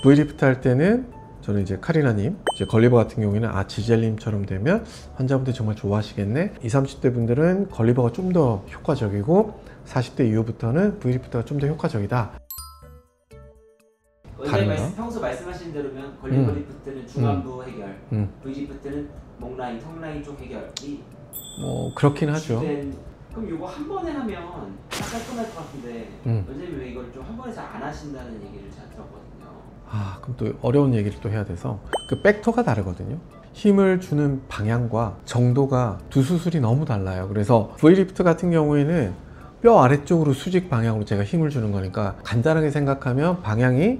V리프트 할 때는 저는 이제 카리나님, 이제 걸리버 같은 경우에는 지젤님처럼 되면 환자분들이 정말 좋아하시겠네. 20, 30대 분들은 걸리버가 좀 더 효과적이고 40대 이후부터는 V리프트가 좀 더 효과적이다. 원장님 평소 말씀하신 대로면 걸리버 리프트는 중안부 해결, V리프트는 목 라인, 턱 라인 쪽 해결이 그렇긴 하죠. 그럼 이거 한 번에 하면 깔끔할 것 같은데 원장님 왜 이걸 좀 한 번에 잘 안 하신다는 얘기를 제가 들었거든요. 그럼 또 어려운 얘기를 또 해야 돼서 그 팩터가 다르거든요. 힘을 주는 방향과 정도가 두 수술이 너무 달라요. 그래서 V리프트 같은 경우에는 뼈 아래쪽으로 수직 방향으로 제가 힘을 주는 거니까 간단하게 생각하면 방향이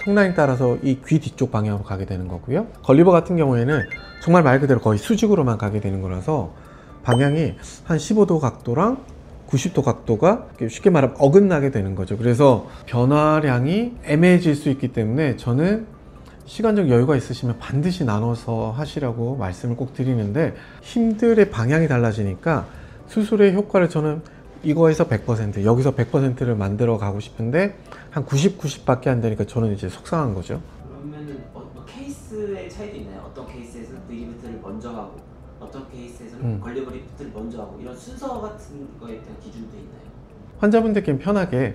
턱라인 따라서 이 귀 뒤쪽 방향으로 가게 되는 거고요. 걸리버 같은 경우에는 정말 말 그대로 거의 수직으로만 가게 되는 거라서 방향이 한 15도 각도랑 90도 각도가 쉽게 말하면 어긋나게 되는 거죠. 그래서 변화량이 애매해질 수 있기 때문에 저는 시간적 여유가 있으시면 반드시 나눠서 하시라고 말씀을 꼭 드리는데, 힘들의 방향이 달라지니까 수술의 효과를 저는 이거에서 100%, 여기서 100%를 만들어 가고 싶은데 한 90, 90밖에 안 되니까 저는 이제 속상한 거죠. 그러면은 케이스의 차이도 있나요? 어떤 케이스에서는 V리프트를 먼저 하고 어떤 케이스에서는 걸리버 리프트를 먼저 하고 이런 순서 같은 거에 대한 기준도 있나요? 환자분들께는 편하게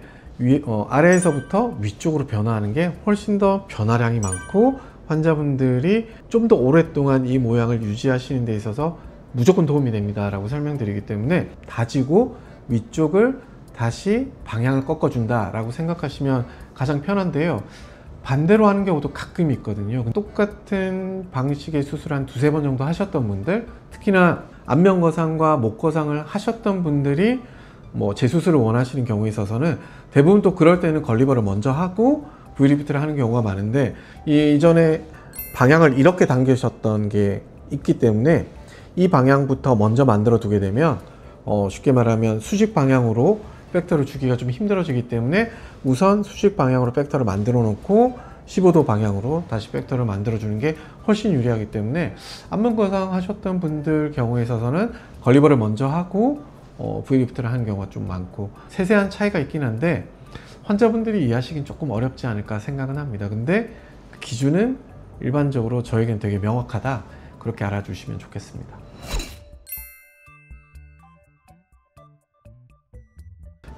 아래에서부터 위쪽으로 변화하는 게 훨씬 더 변화량이 많고 환자분들이 좀 더 오랫동안 이 모양을 유지하시는 데 있어서 무조건 도움이 됩니다 라고 설명드리기 때문에 다지고 위쪽을 다시 방향을 꺾어준다 라고 생각하시면 가장 편한데요. 반대로 하는 경우도 가끔 있거든요. 똑같은 방식의 수술 한 두세 번 정도 하셨던 분들, 특히나 안면거상과 목거상을 하셨던 분들이 재수술을 원하시는 경우에 있어서는 대부분 또 그럴 때는 걸리버를 먼저 하고 V리프트를 하는 경우가 많은데, 이전에 방향을 이렇게 당기셨던 게 있기 때문에 이 방향부터 먼저 만들어 두게 되면 쉽게 말하면 수직 방향으로 팩터를 주기가 좀 힘들어지기 때문에 우선 수직 방향으로 팩터를 만들어 놓고 15도 방향으로 다시 팩터를 만들어 주는 게 훨씬 유리하기 때문에 안면거상 하셨던 분들 경우에 있어서는 걸리버를 먼저 하고 V리프트를 하는 경우가 좀 많고, 세세한 차이가 있긴 한데 환자분들이 이해하시긴 조금 어렵지 않을까 생각은 합니다. 근데 그 기준은 일반적으로 저에겐 되게 명확하다, 그렇게 알아주시면 좋겠습니다.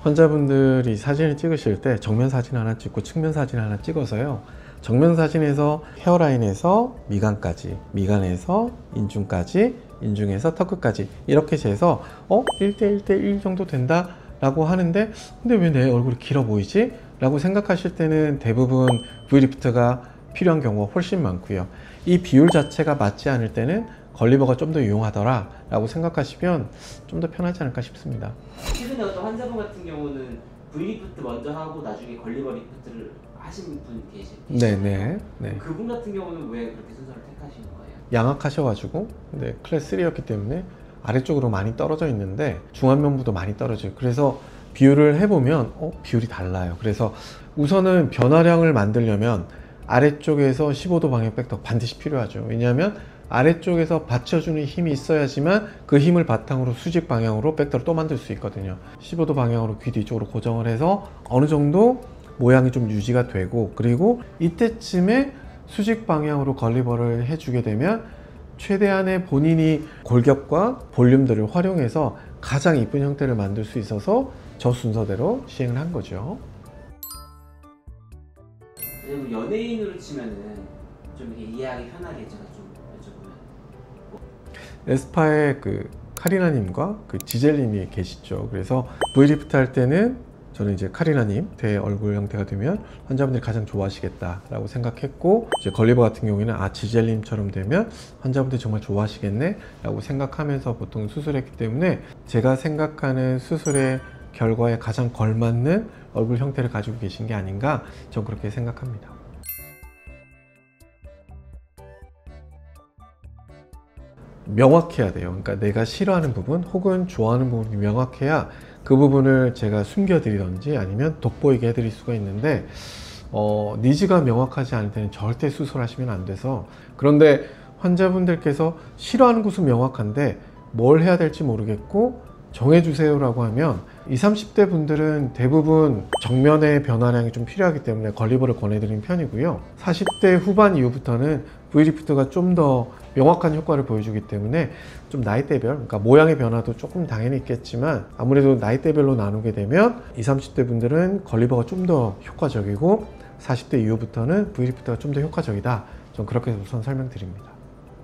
환자분들이 사진을 찍으실 때 정면 사진 하나 찍고 측면 사진 하나 찍어서요, 정면 사진에서 헤어라인에서 미간까지, 미간에서 인중까지, 인중에서 턱끝까지 이렇게 재서 1대1 대1 정도 된다 라고 하는데, 근데 왜 내 얼굴이 길어 보이지? 라고 생각하실 때는 대부분 V리프트가 필요한 경우가 훨씬 많고요. 이 비율 자체가 맞지 않을 때는 걸리버가 좀 더 유용하더라 라고 생각하시면 좀 더 편하지 않을까 싶습니다. 최근에 어떤 환자분 같은 경우는 V리프트 먼저 하고 나중에 걸리버 리프트를 하신 분 계시잖아요. 네. 그분 같은 경우는 왜 그렇게 순서를 택하신 거예요? 양악하셔가지고, 근데 클래스 3였기 때문에 아래쪽으로 많이 떨어져 있는데 중안면부도 많이 떨어져요. 그래서 비율을 해보면 비율이 달라요. 그래서 우선은 변화량을 만들려면 아래쪽에서 15도 방향 팩터 반드시 필요하죠. 왜냐하면 아래쪽에서 받쳐주는 힘이 있어야지만 그 힘을 바탕으로 수직 방향으로 팩터를 또 만들 수 있거든요. 15도 방향으로 귀 뒤쪽으로 고정을 해서 어느 정도 모양이 좀 유지가 되고, 그리고 이때쯤에 수직 방향으로 걸리버를 해주게 되면 최대한의 본인이 골격과 볼륨들을 활용해서 가장 이쁜 형태를 만들 수 있어서 저 순서대로 시행을 한 거죠. 연예인으로 치면은 좀 이렇게 이해하기 편하게 제가 좀 여쭤보면, 에스파의 그 카리나님과 그 지젤님이 계시죠. 그래서 V리프트 할 때는 저는 이제 카리나님 대 얼굴 형태가 되면 환자분들이 가장 좋아하시겠다라고 생각했고, 이제 걸리버 같은 경우에는 지젤님처럼 되면 환자분들이 정말 좋아하시겠네 라고 생각하면서 보통 수술했기 때문에 제가 생각하는 수술의 결과에 가장 걸맞는 얼굴 형태를 가지고 계신 게 아닌가, 전 그렇게 생각합니다. 명확해야 돼요. 그러니까 내가 싫어하는 부분 혹은 좋아하는 부분이 명확해야 그 부분을 제가 숨겨드리던지 아니면 돋보이게 해드릴 수가 있는데, 니즈가 명확하지 않을 때는 절대 수술하시면 안 돼서. 그런데 환자분들께서 싫어하는 곳은 명확한데 뭘 해야 될지 모르겠고 정해주세요 라고 하면 20, 30대 분들은 대부분 정면의 변화량이 좀 필요하기 때문에 걸리버를 권해드리는 편이고요. 40대 후반 이후부터는 V리프트가 좀 더 명확한 효과를 보여주기 때문에 좀 나이대별, 그러니까 모양의 변화도 조금 당연히 있겠지만 아무래도 나이대별로 나누게 되면 20, 30대 분들은 걸리버가 좀 더 효과적이고 40대 이후부터는 V리프트가 좀 더 효과적이다. 전 그렇게 우선 설명드립니다.